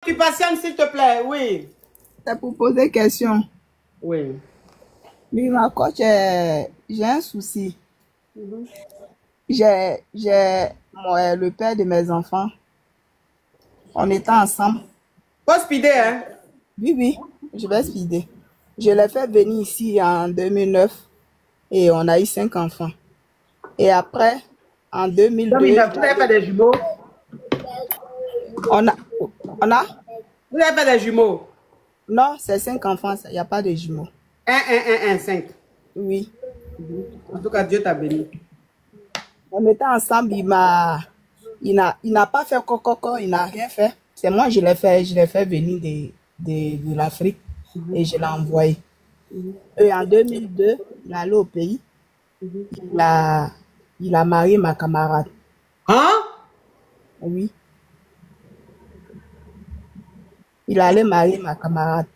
Occupation, s'il te plaît, oui. C'est pour poser question. Oui. Oui, ma coach, j'ai un souci. Le père de mes enfants. On était ensemble. Faut speeder, hein? Oui, je vais speeder. Je l'ai fait venir ici en 2009 et on a eu 5 enfants. Et après, en 2002, 2009, vous avez fait des jumeaux? on a... Vous avez fait des jumeaux? Non, c'est 5 enfants, il n'y a pas de jumeaux. 5. Oui. En tout cas, Dieu t'a béni. On était ensemble, il n'a pas fait coco, il n'a rien fait. C'est moi, je l'ai fait venir de l'Afrique et je l'ai envoyé. Et en 2002, il est allé au pays. Il a marié ma camarade. Hein? Oui. Il allait marier ma camarade.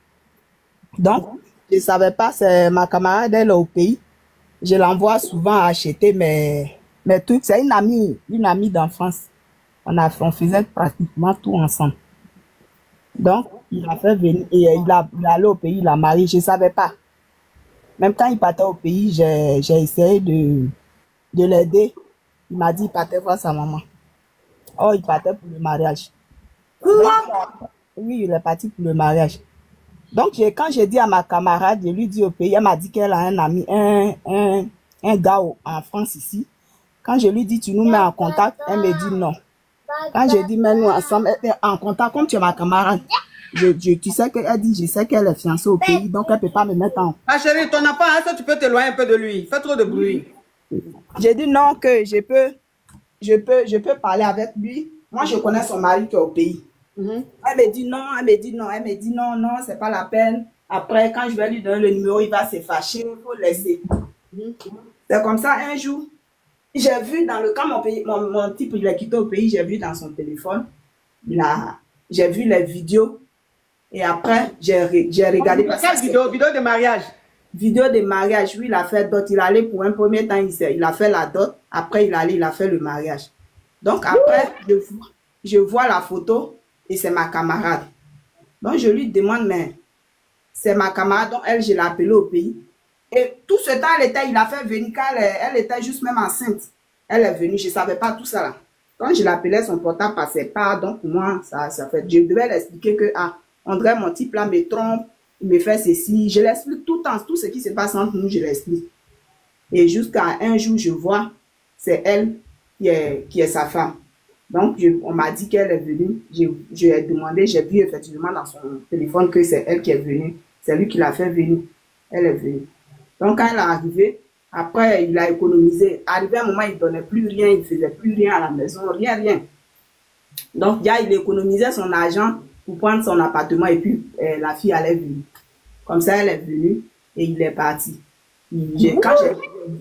Donc, je ne savais pas, c'est ma camarade, elle est au pays. Je l'envoie souvent acheter mes trucs. C'est une amie d'enfance. On faisait pratiquement tout ensemble. Donc, il a fait venir, et il est allé au pays, il a marié, je ne savais pas. Même quand il partait au pays, j'ai essayé de l'aider. Il m'a dit qu'il partait voir sa maman. Oh, il partait pour le mariage. Quoi? Oui, il est parti pour le mariage. Donc, quand j'ai dit à ma camarade, je lui dis au pays, elle m'a dit qu'elle a un ami, un gars en France ici. Quand je lui dis, tu nous mets en contact, elle me dit non. Quand je dis, mets-nous ensemble, en contact, comme tu es ma camarade, tu sais qu'elle dit, je sais qu'elle est fiancée au pays, donc elle ne peut pas me mettre en... Ah chérie, ton enfant, est-ce que tu peux t'éloigner un peu de lui? Fais trop de bruit. J'ai dit non, que je peux parler avec lui. Moi, je connais son mari qui est au pays. Elle me dit non, non, c'est pas la peine. Après, quand je vais lui donner le numéro, il va se fâcher, il faut laisser. C'est comme ça, un jour, j'ai vu quand mon type il a quitté au pays, j'ai vu dans son téléphone, j'ai vu les vidéos et après, j'ai regardé. Quelle vidéo? Vidéo de mariage? Vidéo de mariage, oui, il a fait dot. Il allait pour un premier temps, il a fait la dot. Après, il a fait le mariage. Donc après, je vois la photo et c'est ma camarade. Donc je lui demande, mais c'est ma camarade, donc elle, je l'ai appelée au pays. Et tout ce temps, il a fait venir, quand elle était juste même enceinte. Elle est venue, je ne savais pas tout ça là. Quand je l'appelais, son portable passait pas, donc pour moi, ça fait, je devais l'expliquer que, on dirait mon type là me trompe, il me fait ceci. Je l'explique tout le temps, tout ce qui se passe entre nous, je l'explique. Et jusqu'à un jour, je vois, c'est elle qui est sa femme. Donc, on m'a dit qu'elle est venue. Je lui ai demandé, j'ai vu effectivement dans son téléphone que c'est elle qui est venue. C'est lui qui l'a fait venir. Elle est venue. Donc, quand elle est arrivée, après, il a économisé. Arrivé à un moment, il ne donnait plus rien, il ne faisait plus rien à la maison, rien. Donc, il économisait son argent pour prendre son appartement et puis la fille allait venir. Comme ça, elle est venue et il est parti. Quand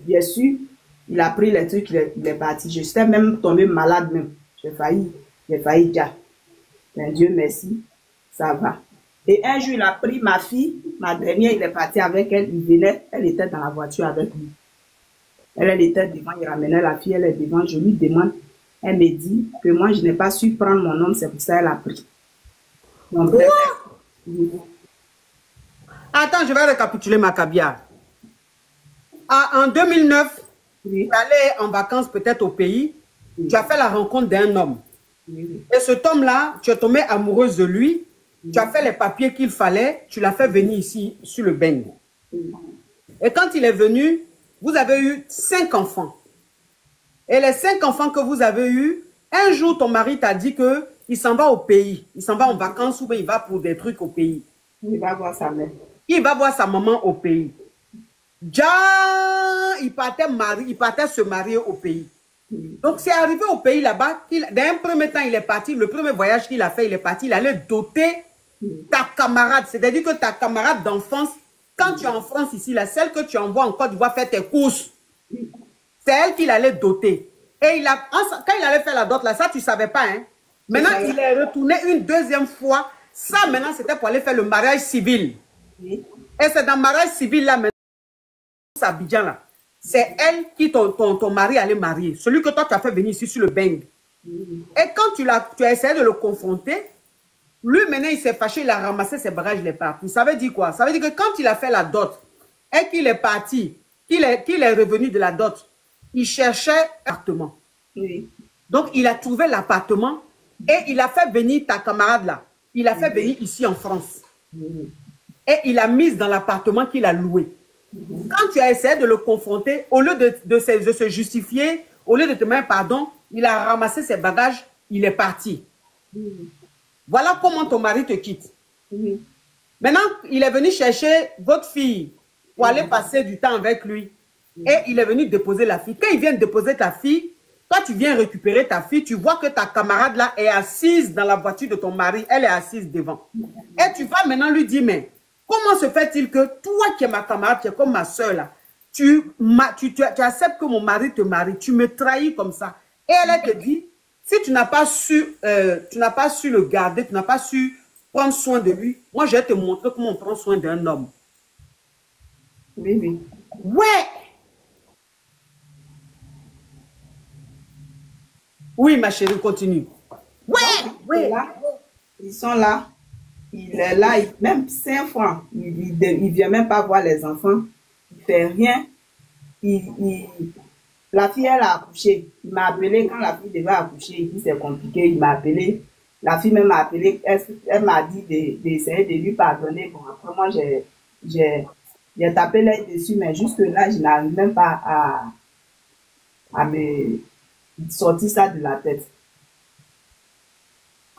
j'ai su, il a pris les trucs, il est parti. Je suis même tombée malade même. J'ai failli déjà. Mais Dieu merci, ça va. Et un jour, il a pris ma fille, ma dernière, il est parti avec elle, il venait, elle était dans la voiture avec lui. Elle était devant, il ramenait la fille, elle est devant, je lui demande, elle me dit que moi, je n'ai pas su prendre mon homme, c'est pour ça qu'elle a pris. Donc, Attends, je vais récapituler ma cabiar. En 2009, tu allais en vacances peut-être au pays, tu as fait la rencontre d'un homme. Et cet homme-là, tu es tombée amoureuse de lui, tu as fait les papiers qu'il fallait, tu l'as fait venir ici sur le Beng. Et quand il est venu, vous avez eu 5 enfants. Et les 5 enfants que vous avez eus, un jour ton mari t'a dit qu'il s'en va au pays, il s'en va en vacances ou bien il va pour des trucs au pays. Il va voir sa mère. Il va voir sa maman au pays. Il partait se marier au pays. Donc, c'est arrivé au pays là-bas, d'un premier temps, il est parti, le premier voyage qu'il a fait, il est parti, il allait doter ta camarade. C'est-à-dire que ta camarade d'enfance, quand tu es en France ici, la celle que tu envoies en Côte d'Ivoire faire tes courses, c'est elle qu'il allait doter. Et quand il allait faire la dot là, ça, tu ne savais pas, hein. Maintenant, il est retourné une deuxième fois. Ça, maintenant, c'était pour aller faire le mariage civil. Et c'est dans le mariage civil là, maintenant, Abidjan là. C'est elle qui, ton mari allait marier. Celui que toi, tu as fait venir ici sur le Beng. Et quand tu as essayé de le confronter, Lui, maintenant, il s'est fâché, il a ramassé ses bagages, il est parti. Ça veut dire quoi? Ça veut dire que quand il a fait la dot et qu'il est parti, qu'il est revenu de la dot, il cherchait un appartement. Oui. Donc, il a trouvé l'appartement et il a fait venir ta camarade là. Il a fait venir ici en France. Et il l'a mise dans l'appartement qu'il a loué. Quand tu as essayé de le confronter, au lieu de se justifier, au lieu de te demander pardon, il a ramassé ses bagages, il est parti. Voilà comment ton mari te quitte. Maintenant, il est venu chercher votre fille pour aller passer du temps avec lui. Et il est venu déposer la fille. Quand il vient déposer ta fille, toi, tu viens récupérer ta fille, tu vois que ta camarade là est assise dans la voiture de ton mari, elle est assise devant. Et tu vas maintenant lui dire, mais comment se fait-il que toi qui es ma camarade, qui es comme ma soeur là, tu acceptes que mon mari te marie, tu me trahis comme ça. Et elle te dit, si tu n'as pas su le garder, tu n'as pas su prendre soin de lui, moi je vais te montrer comment on prend soin d'un homme. Oui, oui. Ouais! Oui, ma chérie, continue. Ouais! Ouais! Là, ils sont là. Il est là, même 5 francs. Il ne vient même pas voir les enfants. Il ne fait rien. La fille, elle a accouché. Il m'a appelé quand la fille devait accoucher. Il dit c'est compliqué. Il m'a appelé. La fille même m'a appelé. Elle m'a dit d'essayer de lui pardonner. Bon, après moi, j'ai tapé l'œil dessus, mais jusque-là, je n'arrive même pas à me sortir ça de la tête.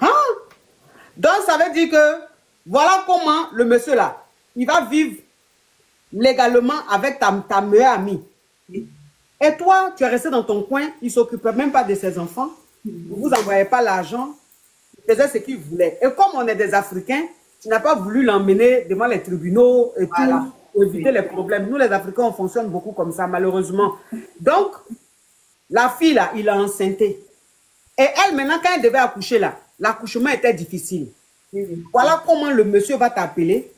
Hein? Donc, ça veut dire que voilà comment le monsieur là, il va vivre légalement avec ta meilleure amie. Oui. Et toi, tu es resté dans ton coin, il ne s'occupait même pas de ses enfants. Vous n'envoyez pas l'argent. Il faisait ce qu'il voulait. Et comme on est des Africains, tu n'as pas voulu l'emmener devant les tribunaux et Voilà. tout, pour éviter les problèmes. Nous, les Africains, on fonctionne beaucoup comme ça, malheureusement. Donc, la fille là, il a enceinté. Et elle, maintenant, quand elle devait accoucher là, l'accouchement était difficile. Voilà comment le monsieur va t'appeler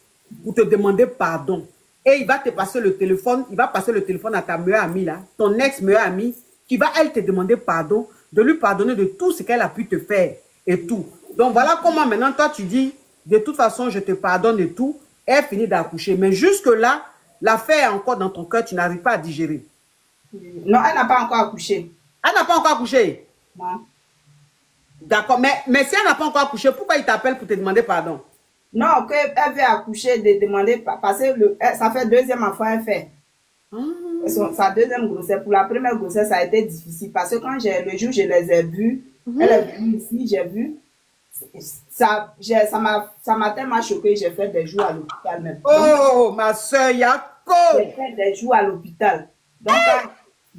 pour te demander pardon. Et il va te passer le téléphone, il va passer le téléphone à ta meilleure amie là, ton ex-meilleure amie, qui va, elle, te demander pardon, de lui pardonner de tout ce qu'elle a pu te faire et tout. Donc voilà comment maintenant, toi, tu dis, de toute façon, je te pardonne et tout, et elle finit d'accoucher. Mais jusque-là, l'affaire est encore dans ton cœur, tu n'arrives pas à digérer. Non, elle n'a pas encore accouché. Elle n'a pas encore accouché? Non. D'accord, mais si elle n'a pas encore accouché, pourquoi il t'appelle pour te demander pardon? Non, qu'elle veut accoucher, de demander, parce que ça fait 2e enfant, elle fait. Sa 2e grossesse. Pour la première grossesse, ça a été difficile, parce que quand le jour où je les ai vus, elle est venue ici, j'ai vu, ça m'a tellement choqué, j'ai fait des jours à l'hôpital même. Oh, ma soeur Yako! J'ai fait des jours à l'hôpital. Donc,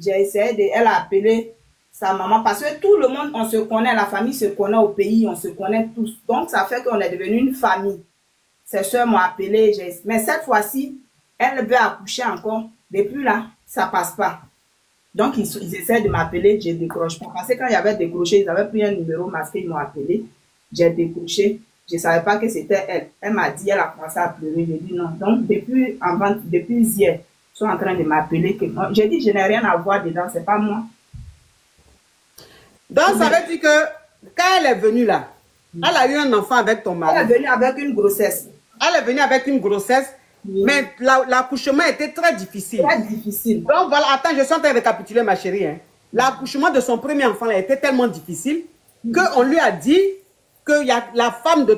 j'ai essayé elle a appelé sa maman, parce que tout le monde, on se connaît, la famille se connaît au pays, on se connaît tous. Donc, ça fait qu'on est devenu une famille. Ses soeurs m'ont appelé, mais cette fois-ci, elle veut accoucher encore. Depuis là, ça passe pas. Donc, ils essaient de m'appeler, je décroche pas. Parce que quand il y avait décroché, ils avaient pris un numéro masqué, ils m'ont appelé. J'ai décroché. Je ne savais pas que c'était elle. Elle m'a dit, elle a commencé à pleurer. J'ai dit non. Donc, depuis hier, ils sont en train de m'appeler. J'ai dit, je n'ai rien à voir dedans, c'est pas moi. Donc, ça veut dire que quand elle est venue là, elle a eu un enfant avec ton mari. Elle est venue avec une grossesse. Elle est venue avec une grossesse, mais l'accouchement était très difficile. Très difficile. Donc voilà, attends, je suis en train de récapituler ma chérie. Hein. L'accouchement de son premier enfant là, était tellement difficile qu'on lui a dit que la femme de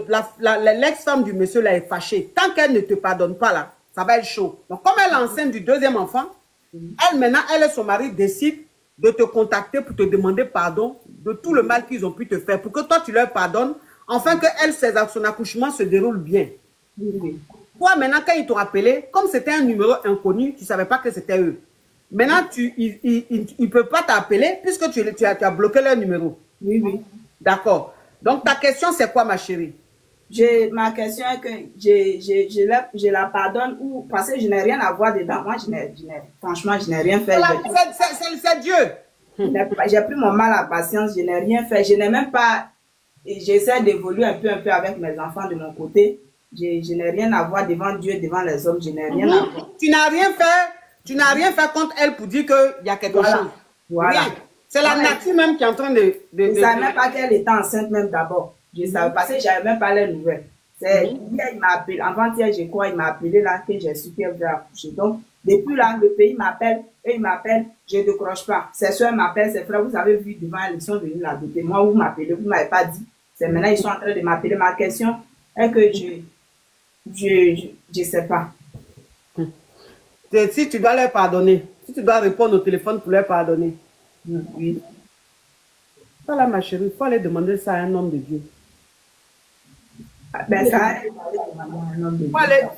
l'ex-femme du monsieur là est fâchée. Tant qu'elle ne te pardonne pas là, ça va être chaud. Donc comme elle est enceinte du 2e enfant, elle maintenant, elle et son mari décident de te contacter pour te demander pardon de tout le mal qu'ils ont pu te faire, pour que toi tu leur pardonnes, afin que elle, son accouchement se déroule bien. Toi, maintenant, quand ils t'ont appelé, comme c'était un numéro inconnu, tu ne savais pas que c'était eux. Maintenant, ils ne peuvent pas t'appeler puisque tu as bloqué leur numéro. Oui. D'accord. Donc, ta question, c'est quoi, ma chérie? Ma question est que je la pardonne ou parce que je n'ai rien à voir dedans. Moi, franchement, je n'ai rien fait. C'est Dieu. J'ai pris mon mal à patience, je n'ai rien fait. Je n'ai même pas... J'essaie d'évoluer un peu avec mes enfants de mon côté. Je n'ai rien à voir devant Dieu, devant les hommes. Je n'ai rien à voir. Tu n'as rien fait contre elle pour dire qu'il y a quelque chose. Voilà. C'est la nature même qui est en train de... Je ne savais même pas qu'elle était enceinte même d'abord. Je savais parce que je n'avais même pas les nouvelles. Hier, il m'a appelé, avant-hier, je crois, il m'a appelé là que j'ai su qu'elle voulait accoucher. Donc, depuis là, le pays m'appelle, et il m'appelle, je ne décroche pas. Ses soeurs m'appellent, ses frères, vous avez vu devant, ils sont venus là. Moi, vous m'appelez, vous ne m'avez pas dit. C'est maintenant, ils sont en train de m'appeler. Ma question est que je sais pas. Si tu dois leur pardonner, si tu dois répondre au téléphone pour leur pardonner. Oui. Voilà, ma chérie, il faut aller demander ça à un homme de Dieu. Ben, ça, Il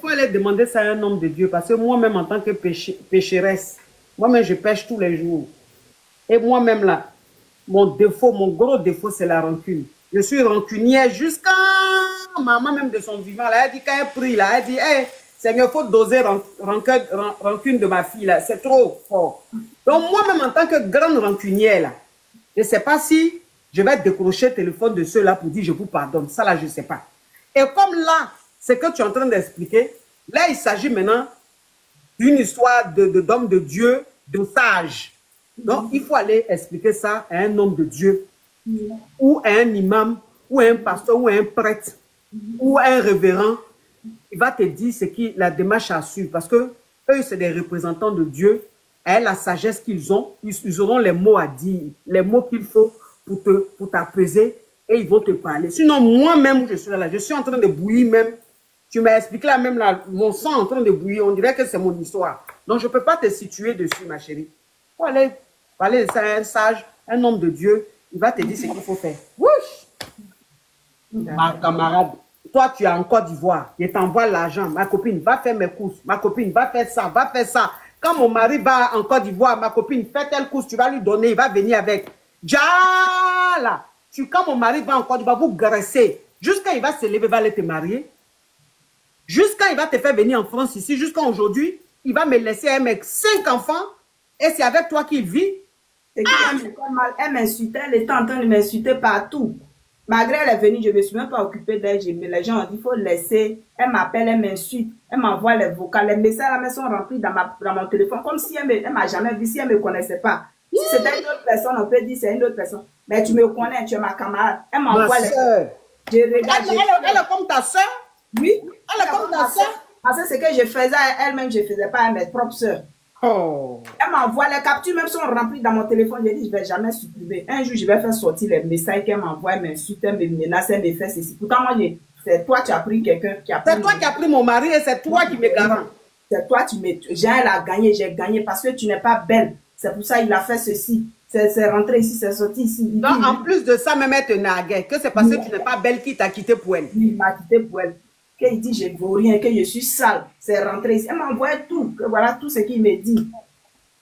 faut aller demander ça à un homme de Dieu parce que moi-même, en tant que pécheresse, moi-même, je pêche tous les jours. Et moi-même, là, mon défaut, mon gros défaut, c'est la rancune. Je suis rancunière jusqu'à maman même de son vivant. Là, elle dit, quand elle prie, là, elle dit, hey, Seigneur, il faut doser rancune de ma fille, là. C'est trop fort. Donc, moi-même, en tant que grande rancunière, là, je ne sais pas si je vais décrocher le téléphone de ceux-là pour dire, je vous pardonne. Ça, là, je ne sais pas. Et comme là, c'est que tu es en train d'expliquer, là, il s'agit maintenant d'une histoire d'homme de Dieu, de sage. Donc, il faut aller expliquer ça à un homme de Dieu, ou à un imam, ou à un pasteur, ou à un prêtre, ou à un révérend. Il va te dire ce qui la démarche à suivre. Parce que eux, c'est des représentants de Dieu. Et la sagesse qu'ils ont, ils auront les mots à dire, les mots qu'il faut pour t'apaiser. Et ils vont te parler. Sinon, moi-même, je suis là, je suis en train de bouillir même. Tu m'as expliqué là même, là, mon sang en train de bouillir. On dirait que c'est mon histoire. Donc, je ne peux pas te situer dessus, ma chérie. Il faut aller parler de ça à un sage, un homme de Dieu. Il va te dire ce qu'il faut faire. Wouch! Ma camarade, toi, tu es en Côte d'Ivoire. Je t'envoie l'argent. Ma copine va faire mes courses. Ma copine va faire ça, va faire ça. Quand mon mari va en Côte d'Ivoire, ma copine fait telle course, tu vas lui donner, il va venir avec. Djala! Quand mon mari va en Côte d'Ivoire, vous graissez. Jusqu'à il va se lever, va aller te marier. Jusqu'à il va te faire venir en France ici. Jusqu'à aujourd'hui, il va me laisser un mec, 5 enfants. Et c'est avec toi qu'il vit. Elle m'insultait, elle était en train de m'insulter partout. Malgré elle est venue, je ne me suis même pas occupée d'elle. Les gens ont dit, il faut laisser. Elle m'appelle, elle m'insulte. Elle m'envoie les vocaux. Les messages là, sont remplis dans mon téléphone. Comme si elle ne m'a jamais vu, si elle ne me connaissait pas. Si c'était une autre personne, on peut dire c'est une autre personne. Mais tu me connais, tu es ma camarade. Elle m'envoie les... Je regarde. Elle est comme ta soeur? Oui. Elle est comme ta soeur? Parce que ce que je faisais à elle-même, je ne faisais pas à mes propres soeurs. Oh. Elle m'envoie, les captures même sont remplies dans mon téléphone. Je dis, je ne vais jamais supprimer. Un jour, je vais faire sortir les messages qu'elle m'envoie, elle m'insulte, elle me menace, elle me fait ceci. Pourtant, moi, c'est toi qui as pris quelqu'un qui a pris. C'est toi qui as pris mon mari et c'est toi qui me garant. C'est toi qui me... J'ai gagné, j'ai gagné parce que tu n'es pas belle. C'est pour ça qu'il a fait ceci. C'est rentré ici, c'est sorti ici. Donc, en plus de ça, même elle te naguait. Que c'est parce que tu n'es pas belle qui t'a quitté pour elle. Oui, il m'a quitté pour elle. Qu'il dit, je ne vaux rien, que je suis sale. C'est rentré ici. Elle m'envoie tout. Que voilà tout ce qu'il me dit.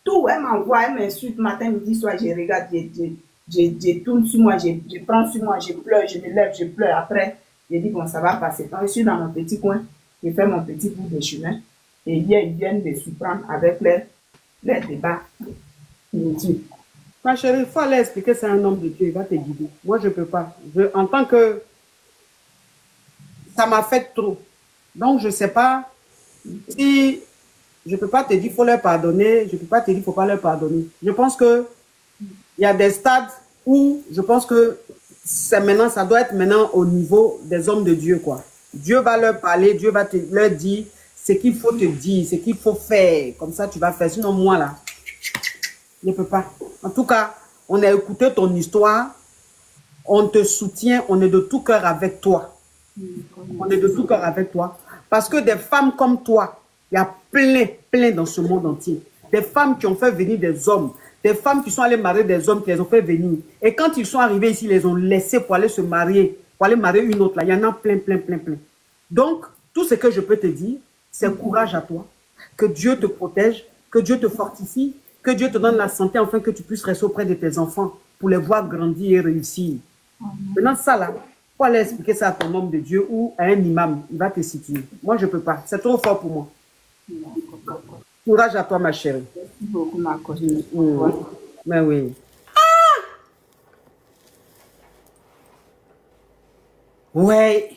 Tout. Elle m'envoie, elle m'insulte matin, midi, soir. Je regarde, je tourne sur moi, je prends sur moi, je pleure, je me lève, je pleure. Après, je dis, bon, ça va passer. Quand je suis dans mon petit coin, je fais mon petit bout de chemin. Et hier, ils viennent me surprendre avec les débats inutiles. Ma chérie, il faut aller expliquer ça à un homme de Dieu, il va te guider. Moi, je ne peux pas. En tant que... Ça m'affecte trop. Donc, je ne sais pas si... Je ne peux pas te dire qu'il faut leur pardonner. Je ne peux pas te dire qu'il ne faut pas leur pardonner. Je pense qu'il y a des stades où je pense que maintenant, ça doit être maintenant au niveau des hommes de Dieu, quoi. Dieu va leur parler, Dieu va leur dire ce qu'il faut te dire, ce qu'il faut faire. Comme ça, tu vas faire. Sinon, moi, là, je ne peux pas. En tout cas, on a écouté ton histoire. On te soutient. On est de tout cœur avec toi. On est de tout cœur avec toi. Parce que des femmes comme toi, il y a plein dans ce monde entier. Des femmes qui ont fait venir des hommes. Des femmes qui sont allées marier des hommes qui les ont fait venir. Et quand ils sont arrivés ici, ils les ont laissés pour aller se marier. Pour aller marier une autre. Là. Il y en a plein. Donc, tout ce que je peux te dire, c'est courage à toi. Que Dieu te protège. Que Dieu te fortifie. Que Dieu te donne la santé afin que tu puisses rester auprès de tes enfants pour les voir grandir et réussir. Maintenant, ça là, il faut aller expliquer ça à ton homme de Dieu ou à un imam. Il va te situer. Moi, je ne peux pas. C'est trop fort pour moi. Courage à toi, ma chérie. Merci beaucoup, ma copine. Mais oui. Ouais.